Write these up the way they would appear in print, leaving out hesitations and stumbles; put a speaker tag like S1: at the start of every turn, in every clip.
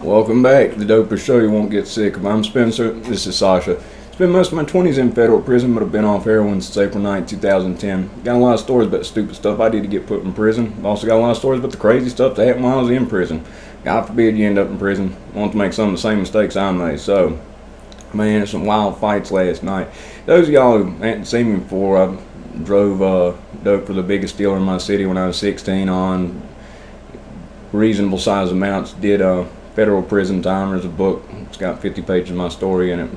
S1: Welcome back to the dopest show you won't get sick of. I'm Spencer. This is Sasha. Spent most of my 20s in federal prison, but I've been off heroin since April 9, 2010. Got a lot of stories about the stupid stuff I did to get put in prison. I've also got a lot of stories about the crazy stuff that happened while I was in prison. God forbid you end up in prison. I want to make some of the same mistakes I made. So, man, it's some wild fights last night. Those of y'all who hadn't seen me before, I drove dope for the biggest dealer in my city when I was 16 on reasonable size amounts. Did federal prison time. There's a book. It's got 50 pages of my story in it.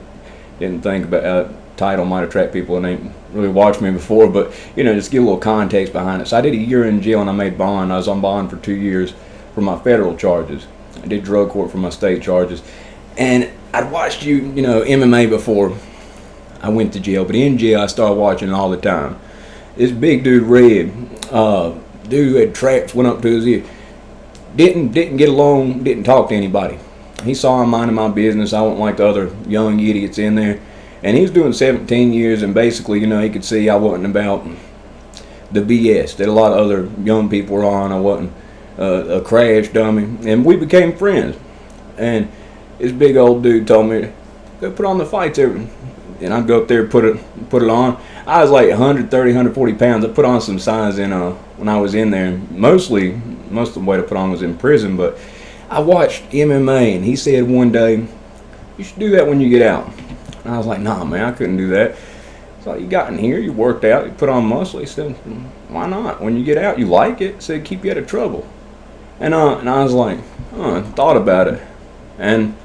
S1: Didn't think about title might attract people and ain't really watched me before, but just give a little context behind it. So I did a year in jail and I made bond. I was on bond for 2 years for my federal charges. I did drug court for my state charges, and I'd watched MMA before I went to jail, but in jail I started watching it all the time. This big dude, Red, dude who had traps, went up to his ear. Didn't get along, didn't talk to anybody. He saw I'm minding my business. I wasn't like the other young idiots in there. And he was doing 17 years, and basically, he could see I wasn't about the BS that a lot of other young people were on. I wasn't a crash dummy. And we became friends. And this big old dude told me, go put on the fights and I'd go up there and put it on. I was like 130, 140 pounds. I put on some size when I was in there. Most of the weight I put on was in prison, but I watched MMA, and he said one day, you should do that when you get out. And I was like, nah, man, I couldn't do that. So you got in here, you worked out, you put on muscle. He said, why not? When you get out, you like it. He said, keep you out of trouble. And I was like, thought about it. And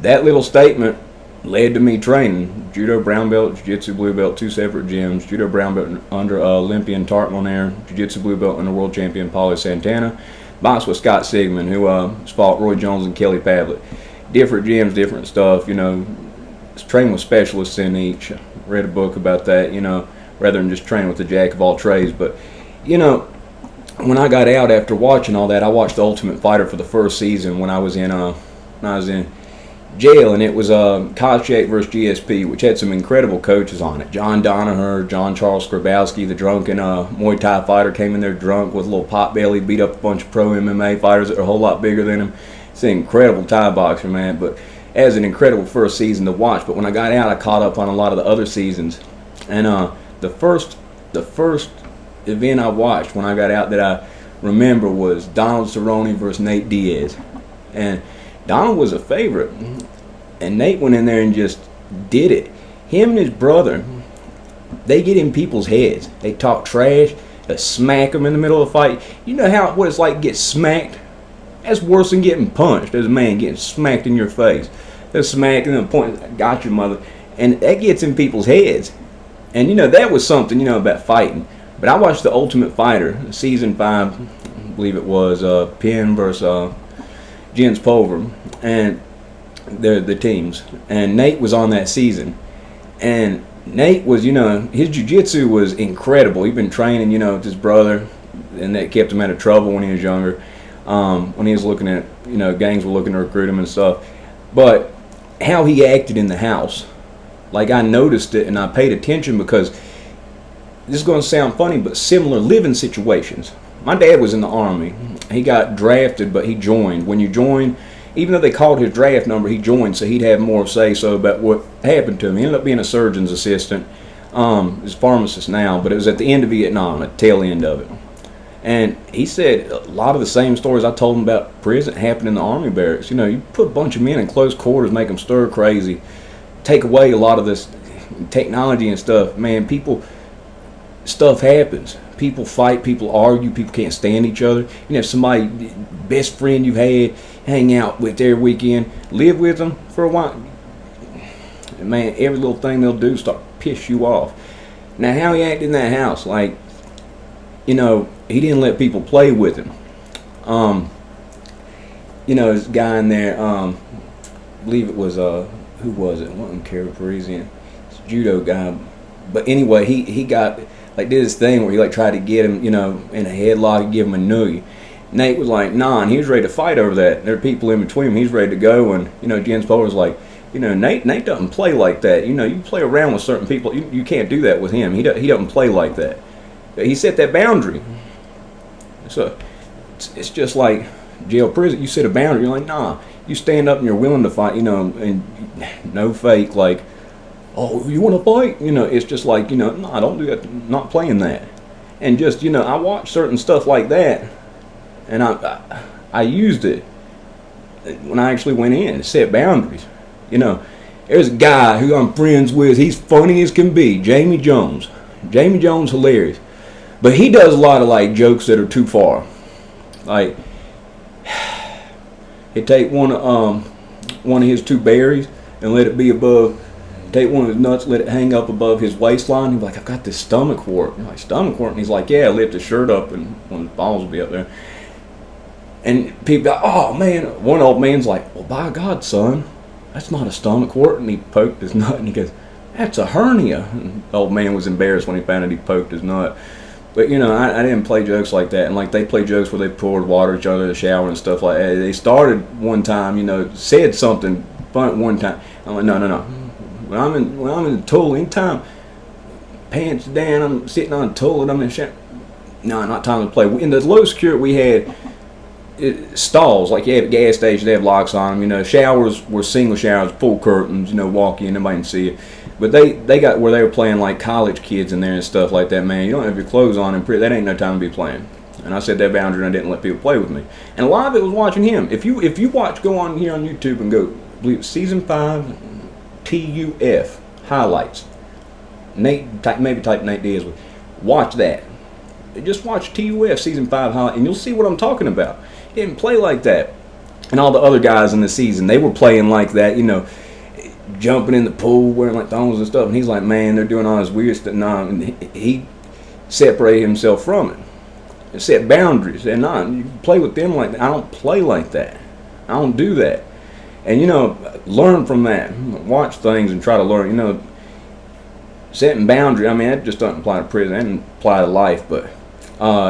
S1: that little statement led to me training. Judo brown belt, jiu-jitsu blue belt, 2 separate gyms. Judo brown belt under Olympian Tartman, jiu-jitsu blue belt under world champion Paulie Santana. Boxed with Scott Sigmund, who fought Roy Jones and Kelly Pavlik. Different gyms, different stuff, trained with specialists in each. Read a book about that, rather than just training with the jack of all trades. But, when I got out after watching all that, I watched The Ultimate Fighter for the first season when I was in jail, and it was Koscheck versus GSP, which had some incredible coaches on it. John Danaher, John Charles Skrabowski, the drunken Muay Thai fighter, came in there drunk with a little pot belly, beat up a bunch of pro MMA fighters that are a whole lot bigger than him. It's an incredible Thai boxer, man, but as an incredible first season to watch. But when I got out, I caught up on a lot of the other seasons, and the first event I watched when I got out that I remember was Donald Cerrone versus Nate Diaz, and Donald was a favorite, and Nate went in there and just did it. Him and his brother, they get in people's heads. They talk trash. They smack them in the middle of a fight. You know what it's like to get smacked? That's worse than getting punched. As a man getting smacked in your face. They're smacking and pointing, got your mother. And that gets in people's heads. And that was something, about fighting. But I watched The Ultimate Fighter, season 5, I believe it was, Penn versus Jens Pulver, and the teams, and Nate was on that season, and Nate was, his jiu-jitsu was incredible. He'd been training, with his brother, and that kept him out of trouble when he was younger, when he was looking at, gangs were looking to recruit him and stuff, but how he acted in the house, like I noticed it and I paid attention because, this is going to sound funny, but similar living situations. My dad was in the Army. He got drafted, but he joined. When you join, even though they called his draft number, he joined, so he'd have more say-so about what happened to him. He ended up being a surgeon's assistant. He's a pharmacist now, but it was at the end of Vietnam, at the tail end of it. And he said a lot of the same stories I told him about prison happened in the Army barracks. You put a bunch of men in close quarters, make them stir crazy, take away a lot of this technology and stuff. Man, stuff happens. People fight, people argue, people can't stand each other. If somebody, best friend you've had, hang out with every weekend, live with them for a while, man, every little thing they'll do start to piss you off. Now, how he acted in that house, he didn't let people play with him. This guy in there, I believe it was, who was it? It wasn't Kerry Parisian. It's a judo guy. But anyway, he got... did his thing where he tried to get him, in a headlock and give him a noogie. Nate was like, nah, and he was ready to fight over that. There are people in between him. He's ready to go, and Jens Pulver was like, Nate doesn't play like that. You play around with certain people. You can't do that with him. He doesn't play like that. He set that boundary. So it's just like jail, prison, you set a boundary. You're like, nah. You stand up and you're willing to fight, and no fake, like, oh, you want to fight? It's just like, no, don't do that. Not playing that. And just, I watch certain stuff like that, and I used it when I actually went in to set boundaries. There's a guy who I'm friends with. He's funny as can be, Jamie Jones. Jamie Jones, hilarious. But he does a lot of, like, jokes that are too far. Like, he'd take one of his two berries and let it be above. Take one of his nuts, let it hang up above his waistline. He'd be like, I've got this stomach wart. I'm like, stomach wart? And he's like, yeah, lift his shirt up and one of his balls will be up there. And people go, oh, man. One old man's like, well, by God, son, that's not a stomach wart. And he poked his nut and he goes, that's a hernia. And the old man was embarrassed when he found out he poked his nut. But, I didn't play jokes like that. And, like, they play jokes where they poured water at each other in the shower and stuff like that. They started one time, said something fun one time. I'm like, no. When I'm in the toilet, anytime pants down, I'm sitting on the toilet, I'm in the shower. No, not time to play. In the low security, we had stalls, like you have at gas stations, they have locks on them. Showers were single showers, full curtains, walk in, nobody can see you. But they got where they were playing like college kids in there and stuff like that, man. You don't have your clothes on, and that ain't no time to be playing. And I set that boundary and I didn't let people play with me. And a lot of it was watching him. If you watch, go on here on YouTube and go, I believe season 5, TUF highlights. Maybe type Nate Diaz. Watch that. Just watch TUF season 5 highlight, and you'll see what I'm talking about. He didn't play like that. And all the other guys in the season, they were playing like that. Jumping in the pool, wearing like thongs and stuff. And he's like, man, they're doing all this weird stuff. Nah, and he separated himself from it. Set boundaries. And you play with them like that. I don't play like that. I don't do that. And, learn from that. Watch things and try to learn. Setting boundaries, I mean, that just doesn't apply to prison. That doesn't apply to life. But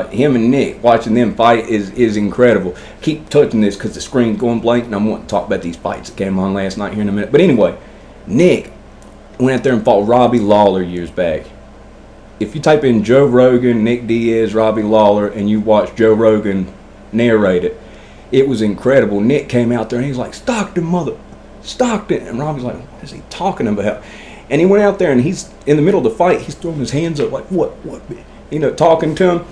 S1: him and Nick, watching them fight is incredible. Keep touching this because the screen's going blank, and I'm wanting to talk about these fights that came on last night here in a minute. But anyway, Nick went out there and fought Robbie Lawler years back. If you type in Joe Rogan, Nick Diaz, Robbie Lawler, and you watch Joe Rogan narrate it, it was incredible. Nick came out there and he's like, Stockton, Stockton. And Robbie's like, what is he talking about? And he went out there and he's in the middle of the fight. He's throwing his hands up like, what? Talking to him.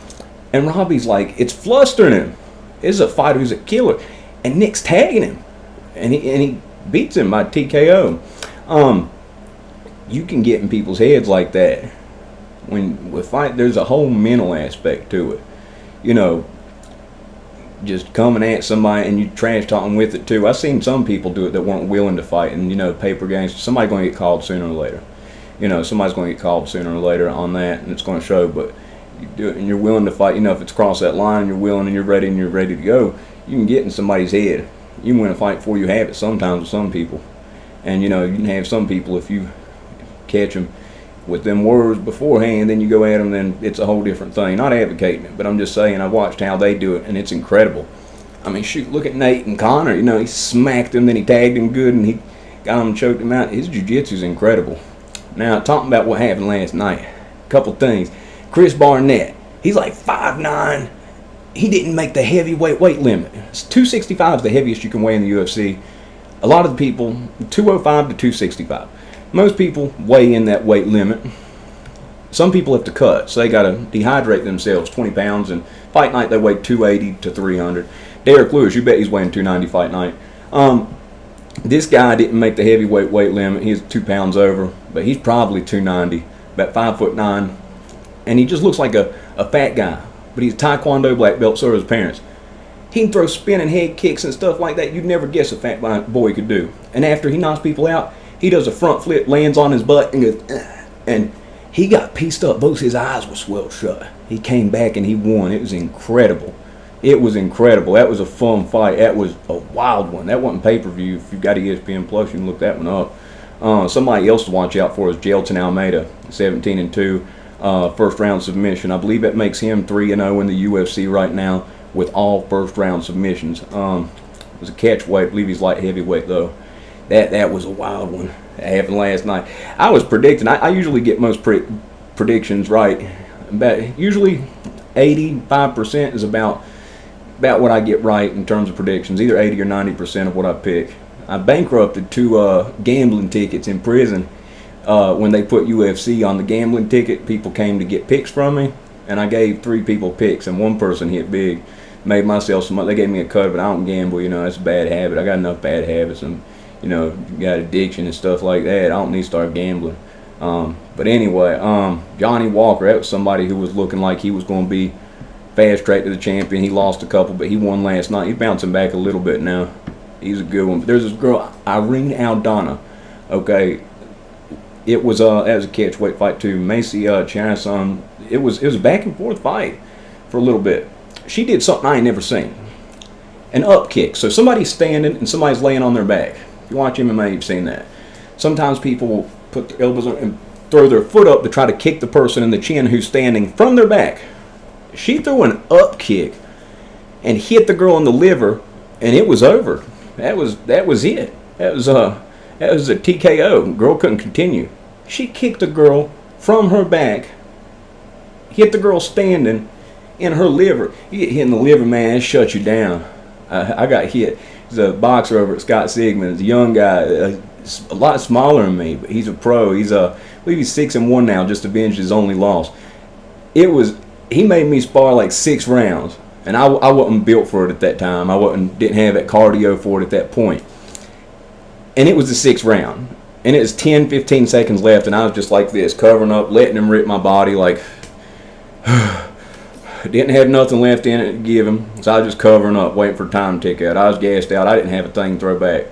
S1: And Robbie's like, it's flustering him. This is a fighter who's a killer. And Nick's tagging him. And he beats him by TKO. You can get in people's heads like that. When with fight, there's a whole mental aspect to it. Just coming at somebody and you trash talking with it too. I've seen some people do it that weren't willing to fight, and paper games. Somebody's going to get called sooner or later. Somebody's going to get called sooner or later on that, and it's going to show. But you do it, and you're willing to fight. If it's across that line, you're willing and you're ready to go. You can get in somebody's head. You can win a fight before you have it. Sometimes with some people, and you can have some people if you catch them with them words beforehand, then you go at them, then it's a whole different thing. Not advocating it, but I'm just saying I've watched how they do it, and it's incredible. I mean, shoot, look at Nate and Connor. He smacked him, then he tagged him good, and he got him and choked him out. His jiu-jitsu is incredible. Now, talking about what happened last night, a couple things. Chris Barnett, he's like 5'9". He didn't make the heavyweight weight limit. 265 is the heaviest you can weigh in the UFC. A lot of the people, 205 to 265. Most people weigh in that weight limit. Some people have to cut, so they got to dehydrate themselves 20 pounds, and fight night they weigh 280 to 300. Derek Lewis, you bet he's weighing 290 fight night. This guy didn't make the heavyweight weight limit. He's 2 pounds over, but he's probably 290, about 5'9", and he just looks like a fat guy. But he's a Taekwondo black belt, so are his parents. He can throw spinning head kicks and stuff like that you'd never guess a fat boy could do. And after he knocks people out, he does a front flip, lands on his butt, and goes, and he got pieced up. Both his eyes were swelled shut. He came back and he won. It was incredible. It was incredible. That was a fun fight. That was a wild one. That wasn't pay-per-view. If you've got ESPN Plus, you can look that one up. Somebody else to watch out for is Jailton Almeida, 17-2, first round submission. I believe that makes him 3-0 in the UFC right now with all first round submissions. It was a catch weight. I believe he's light heavyweight though. That was a wild one. That happened last night. I was predicting. I usually get most predictions right. Usually 85% is about about what I get right in terms of predictions, either 80 or 90% of what I pick. I bankrupted 2 gambling tickets in prison. When they put UFC on the gambling ticket, people came to get picks from me, and I gave 3 people picks, and 1 person hit big. Made myself some money. They gave me a cut, but I don't gamble. That's a bad habit. I got enough bad habits, and got addiction and stuff like that. I don't need to start gambling. But anyway, Johnny Walker, that was somebody who was looking like he was going to be fast track to the champion. He lost a couple, but he won last night. He's bouncing back a little bit now. He's a good one. But there's this girl, Irene Aldana. Okay, it was a catchweight fight too. Macy Chimaev. It was a back and forth fight for a little bit. She did something I ain't never seen. An up kick. So somebody's standing and somebody's laying on their back. If you watch MMA, you've seen that. Sometimes people will put their elbows on and throw their foot up to try to kick the person in the chin who's standing from their back. She threw an up kick and hit the girl in the liver, and it was over. That was it. That was a TKO. Girl couldn't continue. She kicked the girl from her back, hit the girl standing in her liver. You get hit in the liver, man, it shuts you down. I got hit. He's a boxer over at Scott Sigmund. He's a young guy, a lot smaller than me, but he's a pro. I believe he's 6-1 now, just avenged his only loss. He made me spar like 6 rounds, and I wasn't built for it at that time. Didn't have that cardio for it at that point. And it was the 6th round, and it was 10, 15 seconds left, and I was just like this, covering up, letting him rip my body like. Didn't have nothing left in it to give him, so I was just covering up, waiting for time to tick out. I was gassed out. I didn't have a thing to throw back.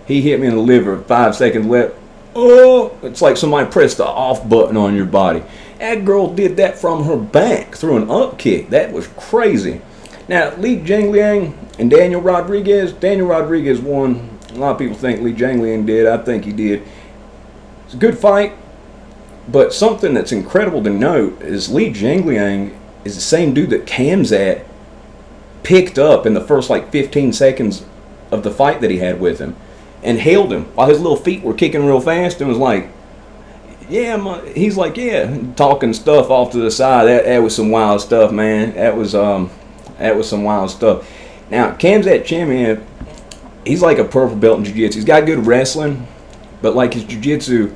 S1: He hit me in the liver, 5 seconds left. Oh, it's like somebody pressed the off button on your body. That girl did that from her back through an up kick. That was crazy. Now, Li Jingliang and Daniel Rodriguez. Daniel Rodriguez won. A lot of people think Li Jingliang did. I think he did. It's a good fight, but something that's incredible to note is Li Jingliang is the same dude that Khamzat picked up in the first 15 seconds of the fight that he had with him and held him while his little feet were kicking real fast and was like, he's like, talking stuff off to the side. That was some wild stuff, man. That was some wild stuff. Now, Khamzat Chimaev, he's like a purple belt in jiu-jitsu. He's got good wrestling, but his jiu-jitsu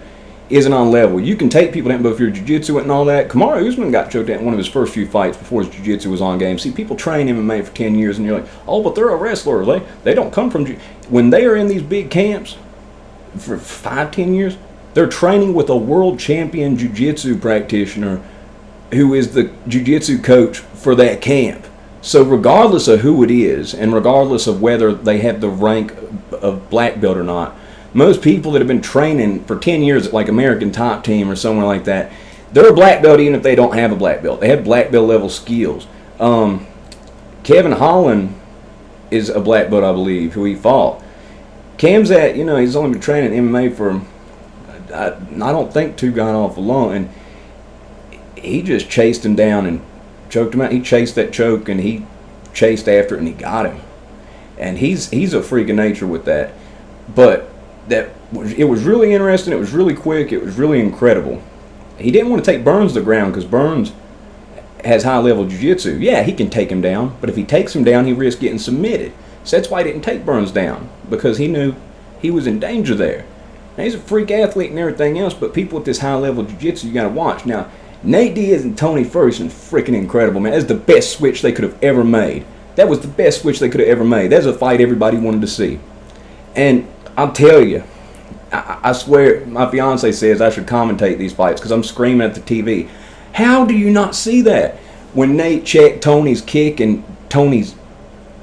S1: isn't on level. You can take people down, but if you're jiu-jitsu and all that, Kamaru Usman got choked out in one of his first few fights before his jiu-jitsu was on game. See, people train MMA for 10 years, and you're like, oh, but they're a wrestler. They don't come from when they are in these big camps for 5-10 years, they're training with a world champion jiu-jitsu practitioner who is the jiu-jitsu coach for that camp. So regardless of who it is, and regardless of whether they have the rank of black belt or not, most people that have been training for 10 years at American Top Team or somewhere like that, they're a black belt even if they don't have a black belt. They have black belt level skills. Kevin Holland is a black belt, I believe, who he fought. Khamzat, he's only been training MMA for, I don't think, 2 gone off alone, and he just chased him down and choked him out. He chased that choke, and he chased after it, and he got him. And he's a freak of nature with that. But it was really interesting. It was really quick. It was really incredible. He didn't want to take Burns to the ground because Burns has high-level jiu-jitsu. Yeah, he can take him down, but if he takes him down, he risks getting submitted. So that's why he didn't take Burns down, because he knew he was in danger there. Now, he's a freak athlete and everything else, but people with this high-level jiu-jitsu, you got to watch. Now, Nate Diaz and Tony Ferguson, freaking incredible, man. That's the best switch they could have ever made. That was the best switch they could have ever made. That's a fight everybody wanted to see. And I'll tell you, I swear, my fiance says I should commentate these fights because I'm screaming at the TV. How do you not see that? When Nate checked Tony's kick and Tony's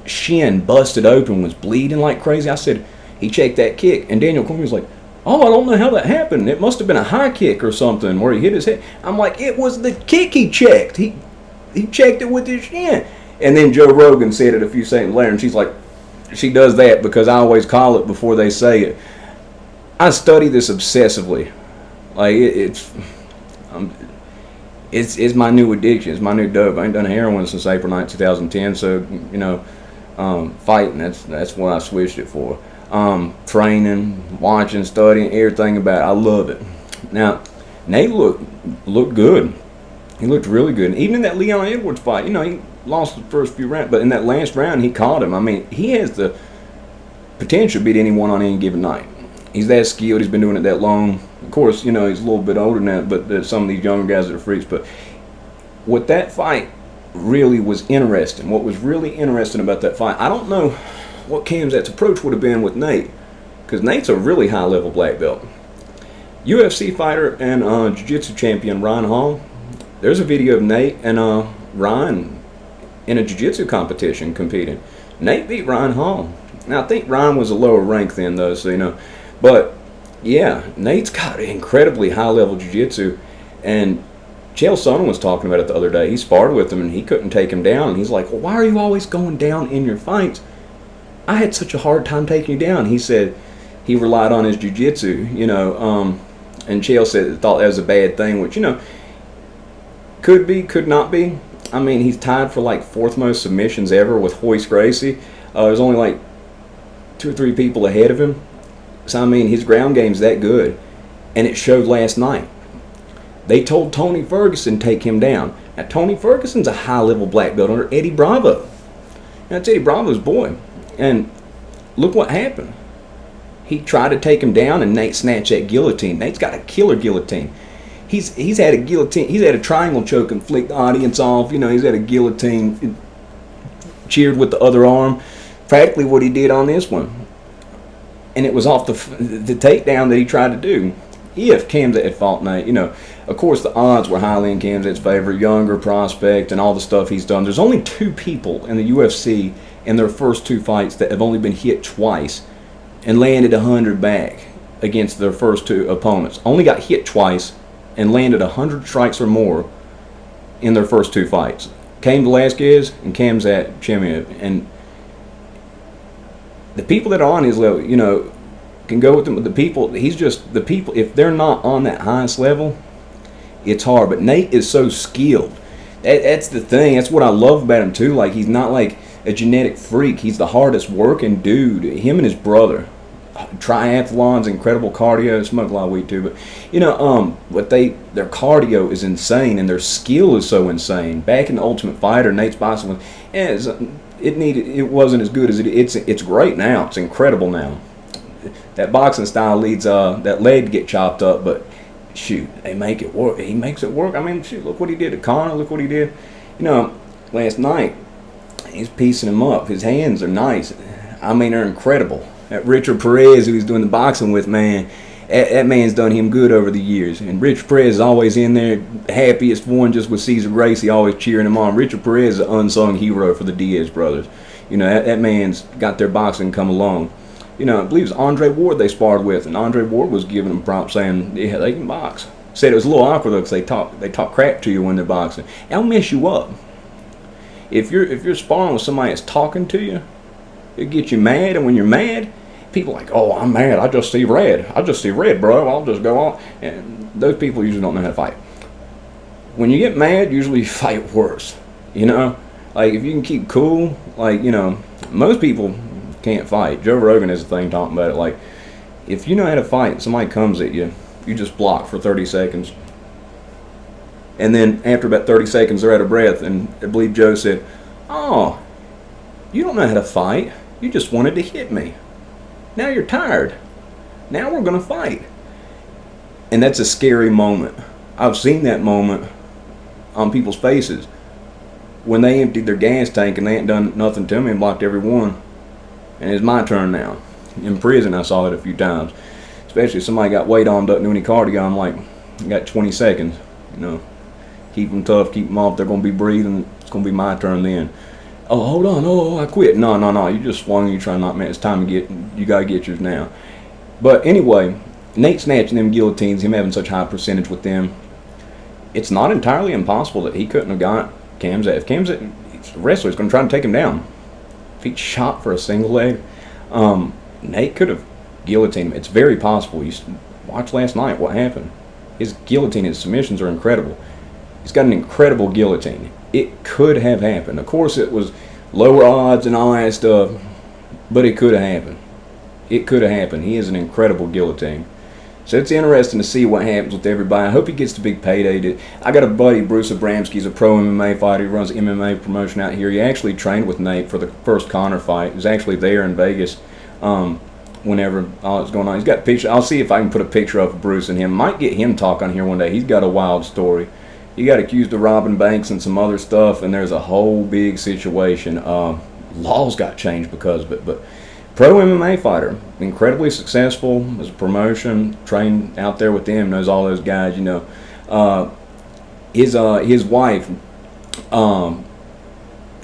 S1: shin busted open, was bleeding like crazy, I said, he checked that kick. And Daniel Cormier was like, oh, I don't know how that happened. It must have been a high kick or something where he hit his head. I'm like, it was the kick he checked. He checked it with his shin. And then Joe Rogan said it a few seconds later, and she's like, she does that because I always call it before they say it. I study this obsessively. It's my new addiction. It's my new dope. I ain't done heroin since April 9, 2010. So fighting. That's what I switched it for. Training, watching, studying, everything about it. I love it. Now, Nate looked good. He looked really good. And even in that Leon Edwards fight, lost the first few rounds, but in that last round, he caught him. I mean, he has the potential to beat anyone on any given night. He's that skilled. He's been doing it that long. Of course, he's a little bit older than that, but there's some of these younger guys that are freaks. But what that fight really was interesting, what was really interesting about that fight, I don't know what Khamzat's approach would have been with Nate, because Nate's a really high-level black belt. UFC fighter and jiu-jitsu champion Ryan Hall, there's a video of Nate and Ryan in a jiu-jitsu competition competing. Nate beat Ryan Hall. Now, I think Ryan was a lower rank then, though, so But, yeah, Nate's got incredibly high-level jiu-jitsu, and Chael Sonnen was talking about it the other day. He sparred with him, and he couldn't take him down. And he's like, well, why are you always going down in your fights? I had such a hard time taking you down. He said he relied on his jiu-jitsu, and Chael said thought that was a bad thing, which, could be, could not be. I mean, he's tied for, like, 4th most submissions ever with Royce Gracie. There's only, like, 2 or 3 people ahead of him. So, I mean, his ground game's that good. And it showed last night. They told Tony Ferguson take him down. Now, Tony Ferguson's a high-level black belt under Eddie Bravo. That's Eddie Bravo's boy. And look what happened. He tried to take him down, and Nate snatched that guillotine. Nate's got a killer guillotine. He's had a guillotine. He's had a triangle choke and flicked the audience off. He's had a guillotine, cheered with the other arm. Practically what he did on this one. And it was off the takedown that he tried to do. If Khamzat had fought Nate, of course the odds were highly in Khamzat's favor, younger prospect and all the stuff he's done. There's only 2 people in the UFC in their first 2 fights that have only been hit twice and landed 100 back against their first 2 opponents. Only got hit twice and landed 100 strikes or more in their first 2 fights. Cain Velasquez and Khamzat Chimaev. And the people that are on his level, can go with him. The people, if they're not on that highest level, it's hard. But Nate is so skilled. That's the thing. That's what I love about him, too. Like, he's not like a genetic freak. He's the hardest working dude. Him and his brother. Triathlons, incredible cardio. Smoke a lot of weed, too. But, their cardio is insane, and their skill is so insane. Back in the Ultimate Fighter, Nate's boxing was, it wasn't as good as it's great now. It's incredible now. That boxing style leads that leg to get chopped up, but shoot, they make it work. He makes it work. I mean, shoot, look what he did to Conor. Look what he did. Last night, he's piecing him up. His hands are nice. I mean, they're incredible. That Richard Perez, who he's doing the boxing with, man, that man's done him good over the years. And Richard Perez is always in there, happiest one, just with Cesar Gracie, always cheering him on. Richard Perez is an unsung hero for the Diaz brothers. That man's got their boxing come along. I believe it was Andre Ward they sparred with, and Andre Ward was giving them props, saying, yeah, they can box. Said it was a little awkward, though, because they talk crap to you when they're boxing. They'll mess you up. If you're sparring with somebody that's talking to you, it gets you mad, and when you're mad, people are like, oh, I'm mad, I just see red. I just see red, bro, I'll just go on. And those people usually don't know how to fight. When you get mad, usually you fight worse. Like, if you can keep cool, like, most people can't fight. Joe Rogan has a thing talking about it. Like, if you know how to fight and somebody comes at you, you just block for 30 seconds. And then after about 30 seconds, they're out of breath. And I believe Joe said, oh, you don't know how to fight. You just wanted to hit me. Now you're tired. Now we're going to fight. And that's a scary moment. I've seen that moment on people's faces when they emptied their gas tank and they ain't done nothing to me and blocked every one. And it's my turn now. In prison, I saw it a few times. Especially if somebody got weight on, doesn't do any cardio. I'm like, I got 20 seconds. Keep them tough, keep them off. They're going to be breathing. It's going to be my turn then. Oh, hold on. Oh, I quit. No. You just swung. You try not, man. It's time to get. You got to get yours now. But anyway, Nate snatching them guillotines, him having such high percentage with them. It's not entirely impossible that he couldn't have got Khamzat. If Khamzat, a wrestler, is going to try to take him down. If he shot for a single leg, Nate could have guillotined him. It's very possible. You watch last night what happened. His guillotine, his submissions are incredible. He's got an incredible guillotine. It could have happened. Of course, it was lower odds and all that stuff, but it could have happened. It could have happened. He is an incredible guillotine. So it's interesting to see what happens with everybody. I hope he gets the big payday. I got a buddy, Bruce Abramski. He's a pro MMA fighter. He runs MMA promotion out here. He actually trained with Nate for the first Conor fight. He was actually there in Vegas whenever all was going on. He's got pictures. I'll see if I can put a picture up of Bruce and him. Might get him talk on here one day. He's got a wild story. He got accused of robbing banks and some other stuff, and there's a whole big situation. Laws got changed because of it, but pro MMA fighter, incredibly successful as a promotion, trained out there with them, knows all those guys, you know. His wife, her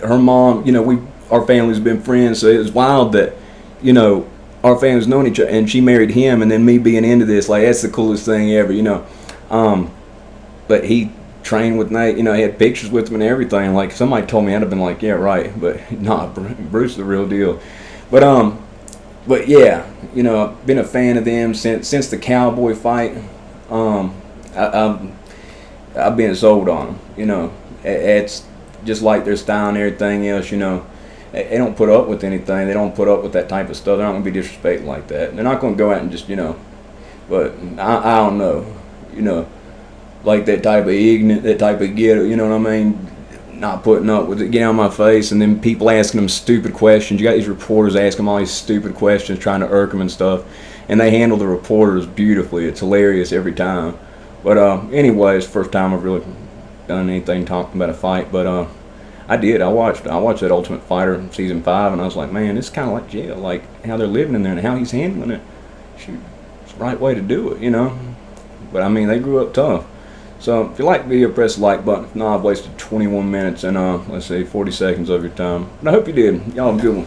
S1: mom, you know, our family's been friends, so it was wild that, you know, our family's known each other, and she married him, and then me being into this, like, that's the coolest thing ever, you know. But he trained with Nate, you know, he had pictures with him and everything. Like, somebody told me, I'd have been like, yeah, right, but nah, Bruce is the real deal. But yeah, you know, I've been a fan of them since the Cowboy fight. I've been sold on them. You know, it's just like their style and everything else. You know, they don't put up with anything. They don't put up with that type of stuff. They're not gonna be disrespected like that. They're not gonna go out and just, you know. But I don't know. You know, like that type of ignorant, that type of ghetto. You know what I mean? Not putting up with it, get out of my face, and then people asking them stupid questions. You got these reporters asking them all these stupid questions, trying to irk them and stuff, and they handle the reporters beautifully. It's hilarious every time. But anyways, first time I've really done anything talking about a fight. But I did. I watched that Ultimate Fighter season 5, and I was like, man, it's kind of like jail, like how they're living in there and how he's handling it. Shoot, it's the right way to do it, you know. But I mean, they grew up tough. So if you like the video, press the like button. If not, I've wasted 21 minutes and let's say 40 seconds of your time. But I hope you did. Y'all have a good one.